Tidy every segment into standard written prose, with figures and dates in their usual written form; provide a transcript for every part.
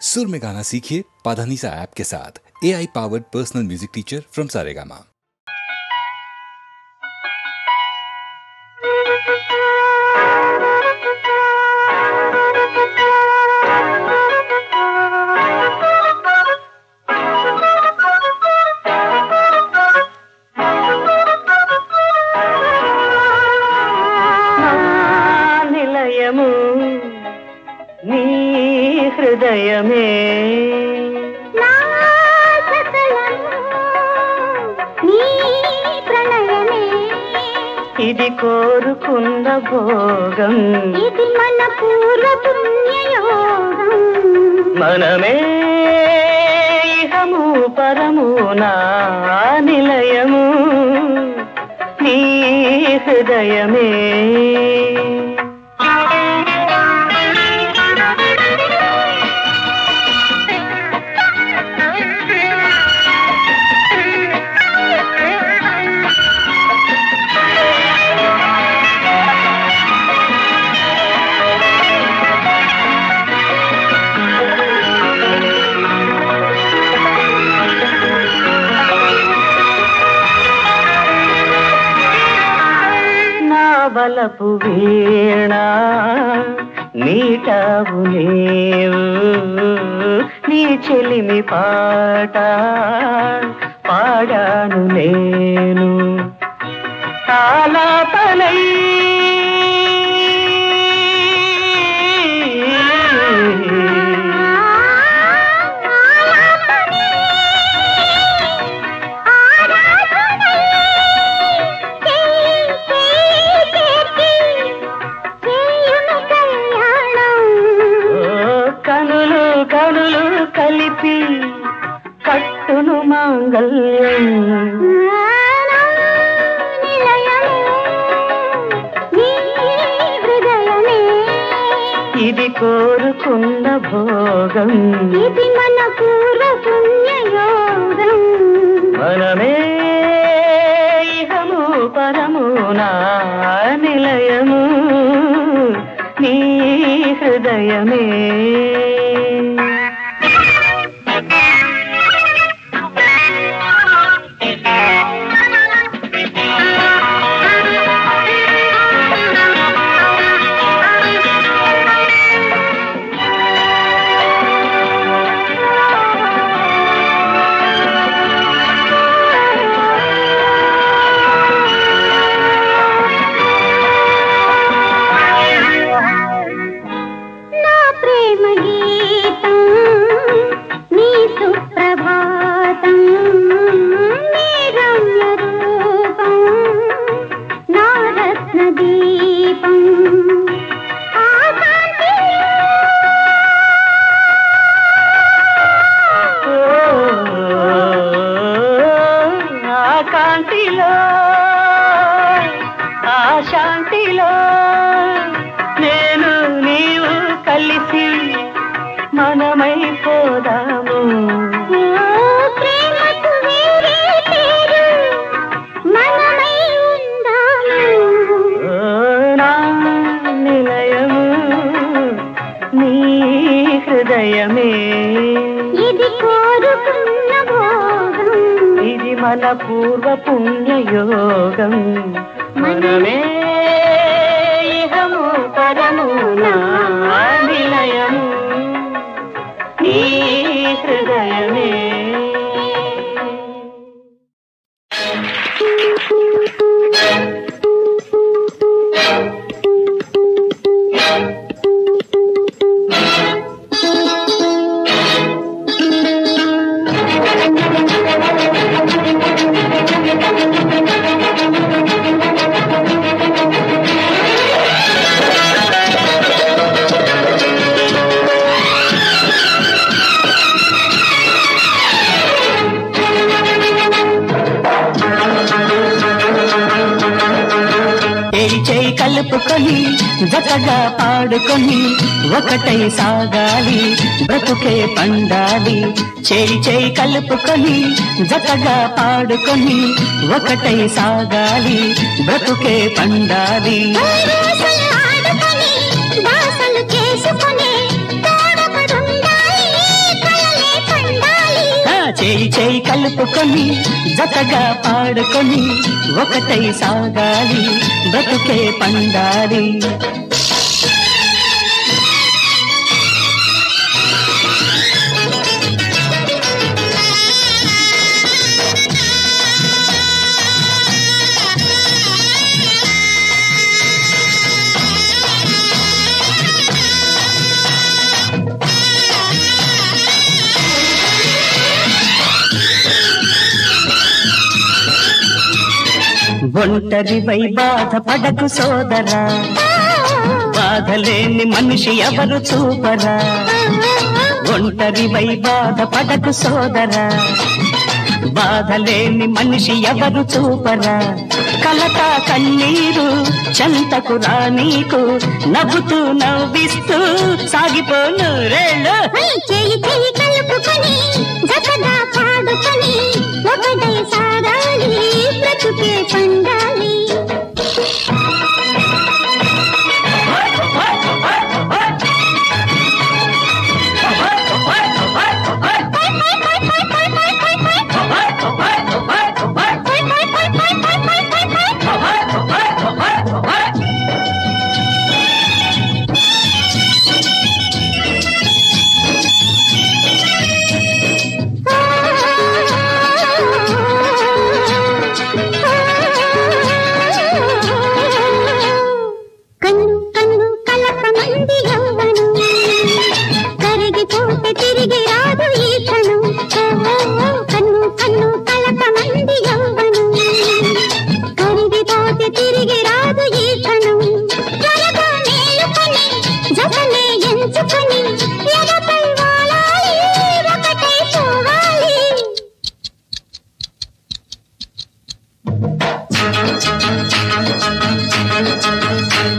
सुर में गाना सीखिए पाधानीसा ऐप के साथ। AI powered personal music teacher from Saregama. హృదయమే నా సకలము నీ ప్రణయమే ఇది కోరుకున్న భోగం ఇది మన పూర్వ పుణ్యయోగం మనమే ఇహము పరము నా నిలయము నీ హృదయమే బలపు వీణా నీటావు నీవు నీ చెలిమి పాట పాడాను నేను ఆలాపనై కలిపి కట్టును మాంగళ్యం ఇది కోరుకున్న భోగం ఇది మన పూర్వ పుణ్యయోగం మనమే ఇహము పరము నా నిలయము నీ హృదయమే శాంతిలో నేను నీవు కలిసి మనమైపోదాము ప్రేమకు వేరే పేరు మనమై ఉందాము నా నిలయము నీ హృదయమే ఇది కోరుకున్న భోగం ఇది మన పూర్వ పుణ్యయోగం మనమే ఇహము పరము నా నిలయము నీ హృదయమే కలుపుకొని జతగా పాడుకొని ఒకటై సాగాలి బ్రతుకే పండాలి చేయి చేయి కలుపుకొని జతగా పాడుకొని ఒకటై సాగాలి బ్రతుకే పండాలి చేసుకొని తోడపడుండాలి చేయి చేయి కలుపుకొని జతగా పాడుకొని ఒకటై సాగాలి బ్రతుకే పండాలి. ఒంటరివై బాధపడకు సోదరా, బాధలేని మనిషి ఎవరు చూపరా. ఒంటరివై బాధపడకు సోదరా, బాధలేని మనిషి ఎవరు చూపరా. కలత కన్నీరు చెంతకు రానీకు నవ్వుతూ నవ్విస్తూ సాగిపోను రేళ్ళు. చేయి చేయి కలుపుకొని జతగా పాడుకొని ఒకటై సాగాలి బ్రతుకే పండాలి.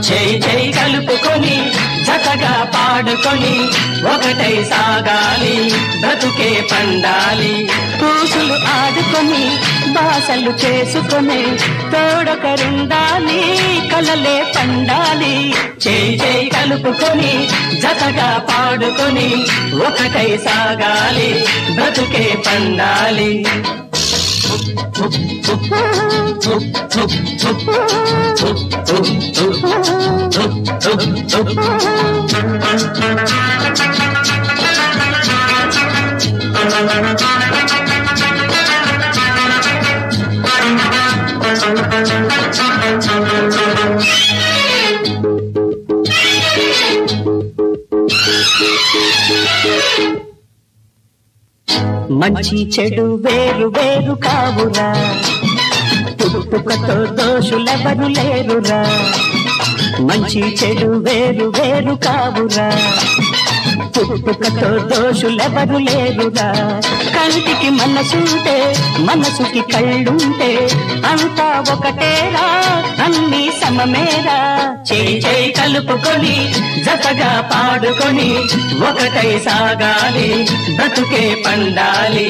చేయి చేయి కలుపుకొని జతగా పాడుకొని ఒకటై సాగాలి బ్రతుకే పండాలి. పూసులు ఆడుకొని బాసలు చేసుకొని తోడొకరుండాలి కలలే పండాలి. చేయి చేయి కలుపుకొని జతగా పాడుకొని ఒకటై సాగాలి బ్రతుకే పండాలి. మంచి చెడు వేరు వేరు కావురా, పుట్టుకతో దోషులెవరు లేరురా. మంచి చెడు వేరు వేరు కావురా, పుట్టుకతో దోషులెవరు లేరురా. కంటికి మనసుంటే మనసుకి కళ్ళుంటే అంతా ఒకటేరా, అన్ని సమమేరా. చేయి చేయి కలుపుకొని జతగా పాడుకొని ఒకటై సాగాలి బ్రతుకే పండాలి.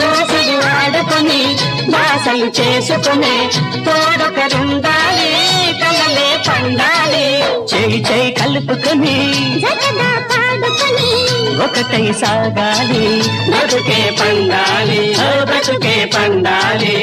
రోజులు ఆడుకొని బాసలు చేసుకొని తోడొకరుండాలి కలలే పండాలి. చేయి చేయి కలుపుకొని జతగా పాడుకొని ఒకటై సాగాలి బ్రతుకే పండాలి, బ్రతుకే పండాలి.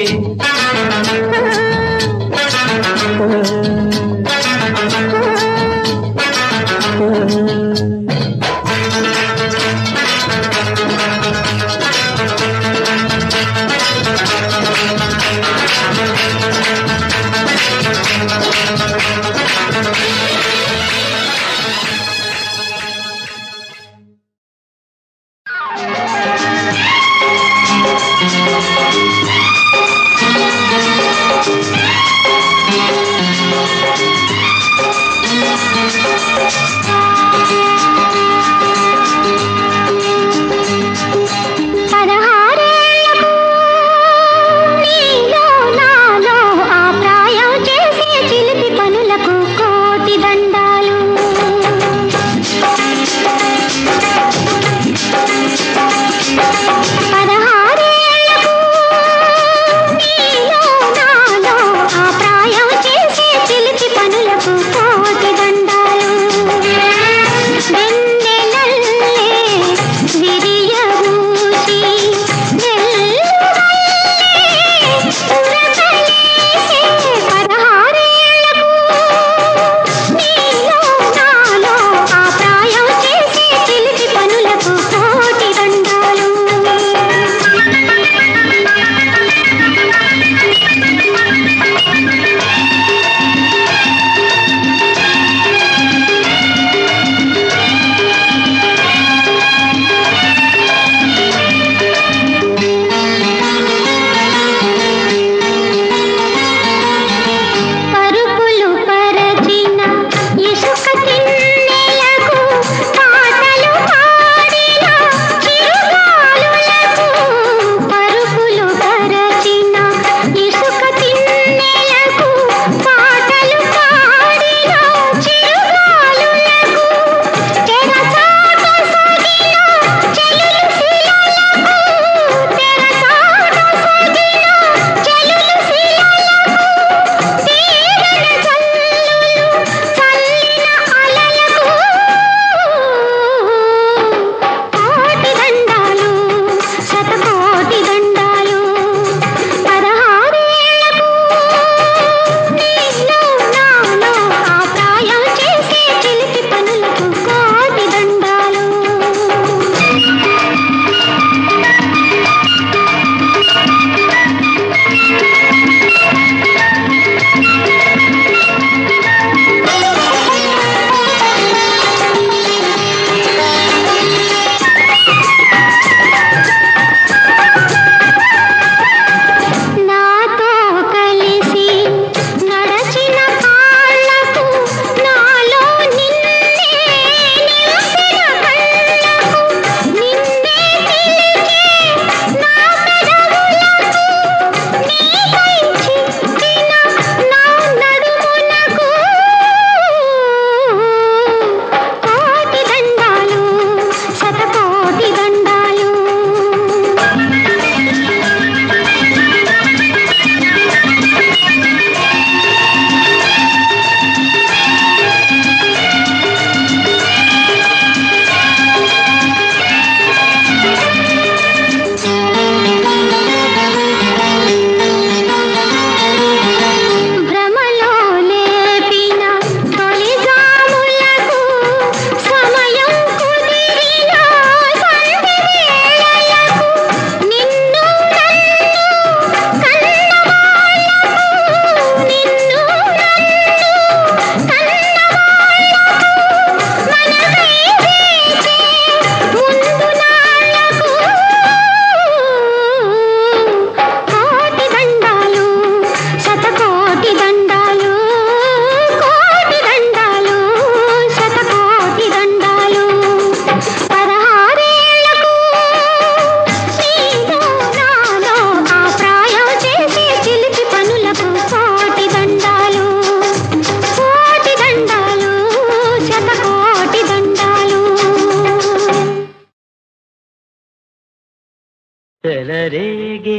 చెలరేగే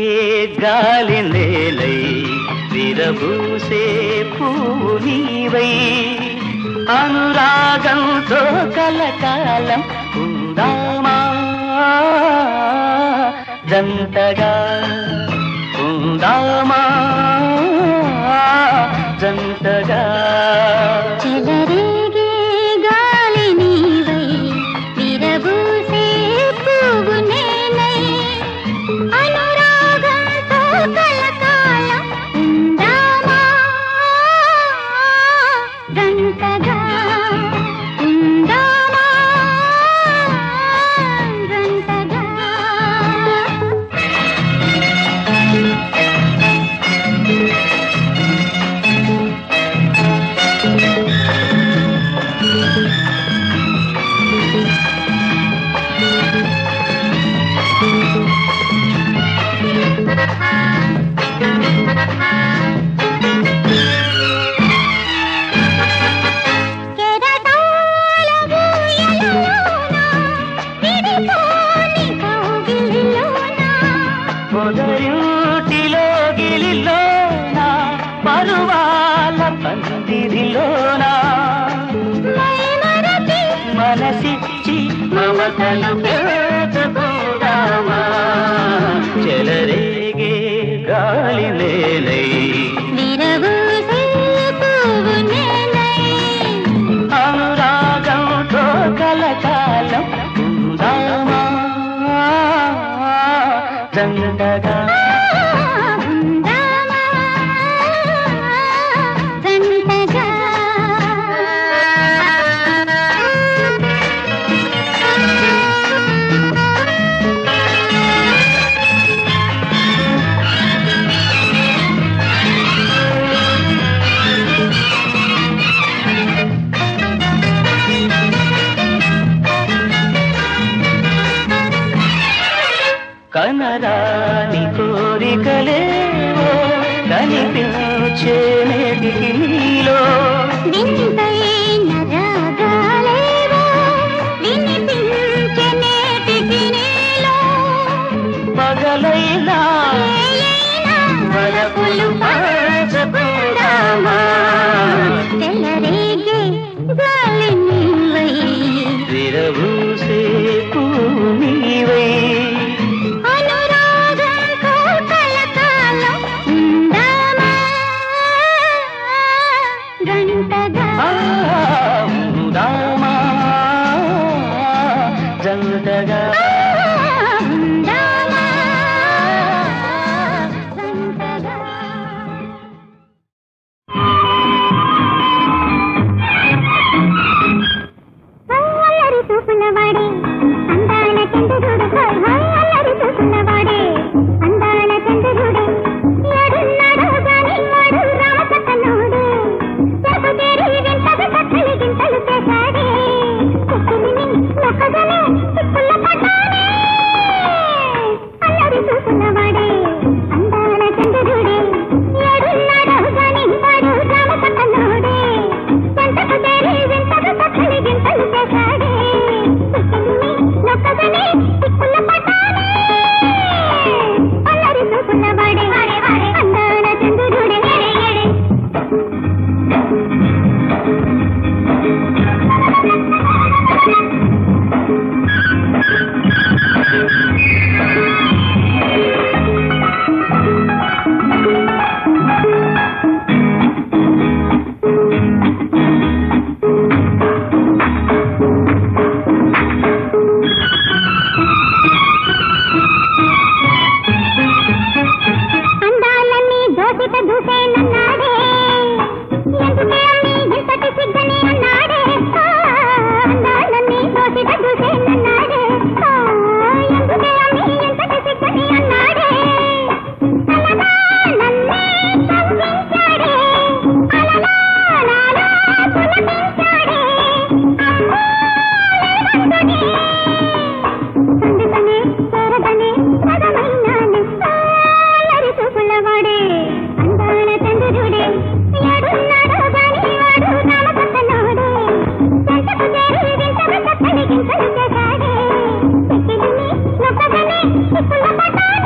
గాలి నేలై విరబూసే పువ్వు నీవై అనురాగంతో కలకాలం ఉందామా జంటగా ఉందామా జంటగా చెలరేగే గాలి నీవై విరబూసే పువ్వు నేనై అనురాగంతో కలకాలం ఉందామా జంటగా ఉందామా జంటగా పొదరింటిలో గిలిలోనా పరువాల పందిరిలోనా మనసిచ్చి మమతలు పెంచుకుందామా చెలరేగే గాలి నేలై విరబూసే పువ్వు నేనై అనురాగంతో కలకాలం ఉందామా జంటగా ఉందామా జంటగా కనరాని కోరికలేవో కనిపించే నేటికి నీలో వింతైన రాగాలేవో వినిపించే నేటికి నీలో పగలైనా ఏలైనా వలపులు పంచుకుందామా తెల్లరేగే గాలి నీవై విరబూసే పువ్వు నీవై అనురాగంతో కలకాలం ఉందామా జంటగా ఉందామా జంటగా ఉందామా జంటగా అల్లరి చూపులవాడే అందాల చంద్రుడు అల్లరి చూపులవాడే అందాల చంద్రుడే ఎడున్నాడో గాని వాడు రామచక్కనుడే చెప్పుతేరి వింతగా కట్టలి గింతలు చేశాడే చెట్టుని నొక్కగలే చిక్కుల పడ్డాడే అల్లరి చూపులవాడే అందాల చంద్రుడే ఎడున్నాడో గాని వాడు రామచక్కనుడే చెంతకు తేరి వింతగా కట్టలి గింతలు చేశాడే చెట్టుని నొక్కగలే చిక్కుల పడ్డాడే అల్లరి చూపులవాడే అందాల చంద్రుడే అందాలన్నీ దోసిట దూసేనన్నాడే ఎందుకే అమ్మి ఇంతటి సిగ్గని అన్నాడే అందాలన్నీ దోసిట దూసేనన్నాడే ఎందుకే అమ్మి ఇంతటి సిగ్గని అన్నాడే అలలా నన్నే కవ్వించాడే అలలా నాలో పులకించాడే అమ్మోలే సందుకనే చేరదనే పదమైనానే అల్లరి చూపులవాడే అందాల చంద్రుడే ఎడున్నాడో గాని వాడు రామచక్కనుడే చెంతకు చేరి వింతగా కట్టడి గింతలు చేశాడే చెట్టుని నొక్కగనే చిక్కుల పడ్డాడే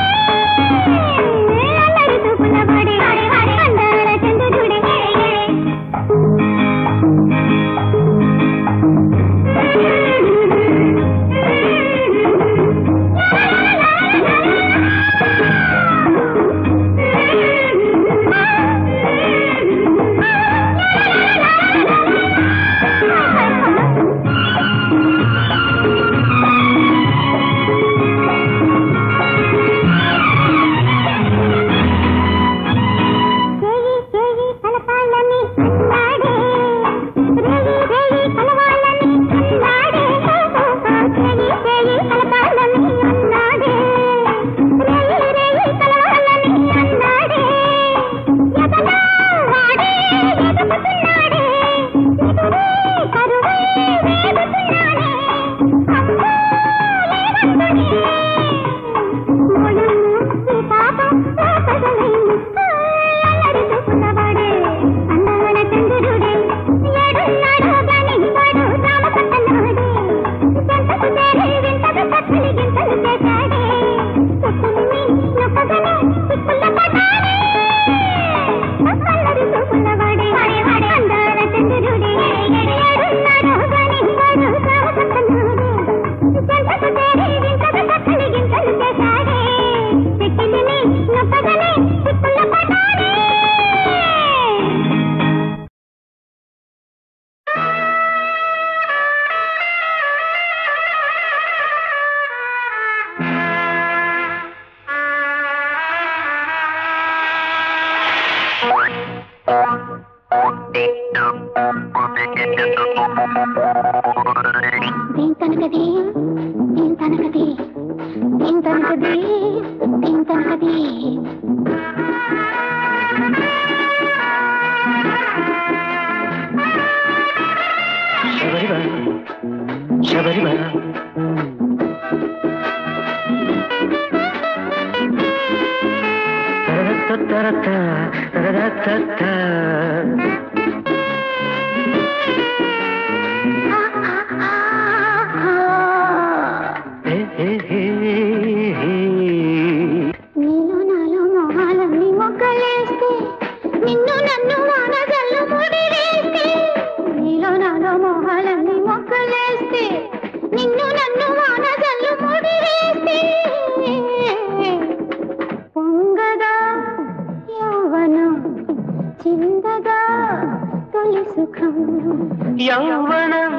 యౌవనం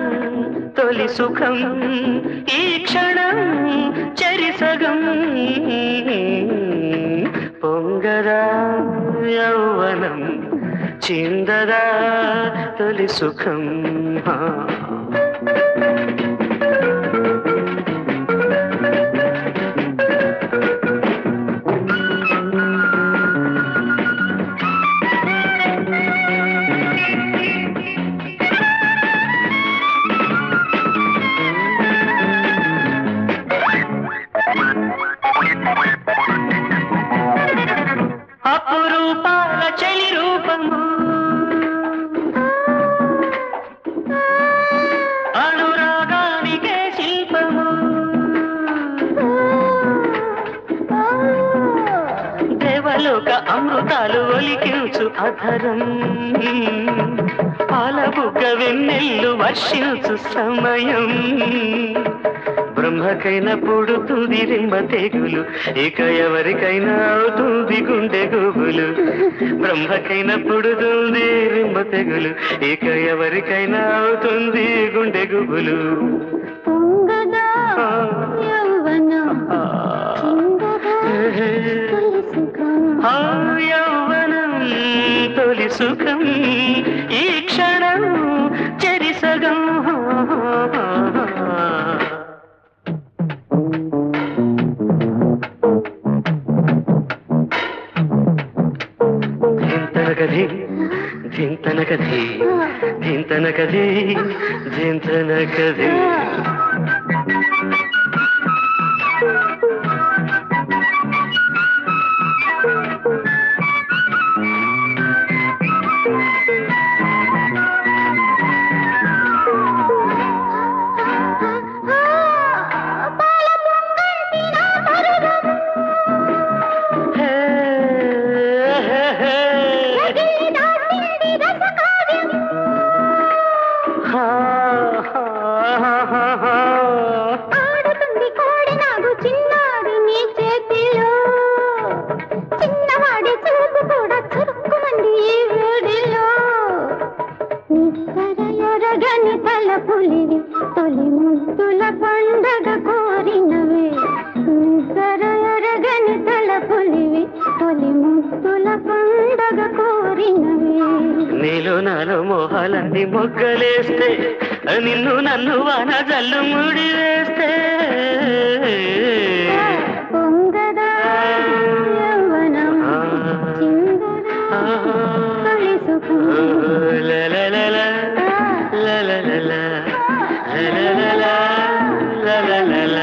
తొలి సుఖం ఈ క్షణం చరిసగం పొంగదా యౌవనం చిందదా తొలి సుఖం అపురూపాల చలి రూపము అనురాగానికే శిల్పము దేవలోక అమృతాలు ఒలికించు అధరం పాలబుగ్గ వెన్నెల్లు వర్షించు సమయం బ్రహ్మకైనా పుడుతుంది రింబ తెగులు ఇక ఎవరికైనా అవుతుంది గుండె గుబులు బ్రహ్మకైనా పుడుతుంది రింబ తెగులు ఇక ఎవరికైనా అవుతుంది గుండె గుబులు యౌవనం తొలి సుఖం ఈ క్షణం చరిసగం ధింతనకధి ధింతనకధి ధింతనకధి ధింతనకధి ఆడుతుంది కోడి నాగు చిన్నారి నీ చేతిలో చిన్నవాడి చూపు కూడా చురుక్కుమంది ఈ వేడిలో నిద్ర ఎరగని తలపులివి తొలి ముద్దుల పండగ కోరినవే నిద్ర ఎరగని తలపులివి తొలి ముద్దుల పండగ కోరినవే నీలో నాలో మోహాలన్నీ మొగ్గలేస్తే నిన్ను నన్ను వాన జల్లు ముడి వేస్తే పొంగదా యౌవనం చిందదా తొలి సుఖం లలలల లలలల లలలల లలలల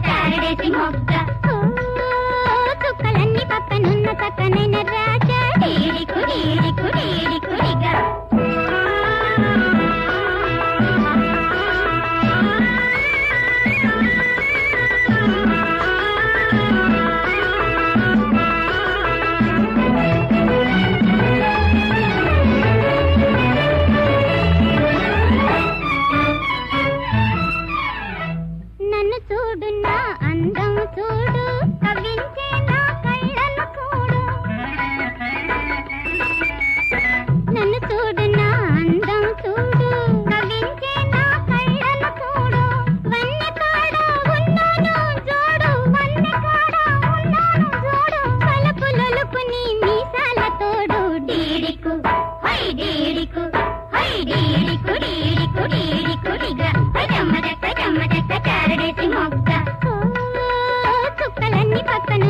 చారడేసి మొగ్గ చుక్కలన్నీ పక్కనున్న చక్కనైన రాజా డీడికు డీడికు డీడికుడిగా నన్ను చూడు నా అందం చూడు కవించే నా కళ్ళను చూడు నన్ను చూడు నా అందం చూడు కవించే నా కళ్ళను చూడు వన్నె కాడ ఉన్నాను చూడు వన్నె కాడ ఉన్నాను చూడు కలపులొలుపు నీ మీసాల తోడు డీడికు హై డీడికు హై డీడికు డీడికు డీడికుడిగా జమ్మదక్క చారడేసి మొగ్గ చుక్కలన్నీ పక్కను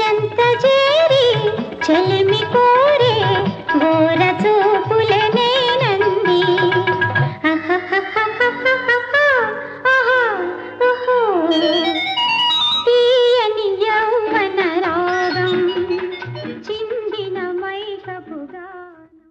చెంత చేరి చెలిమి కోరే ఘోర చూపులనేనంది తీయని యౌవన రాగం చిందిన మైకపు గానం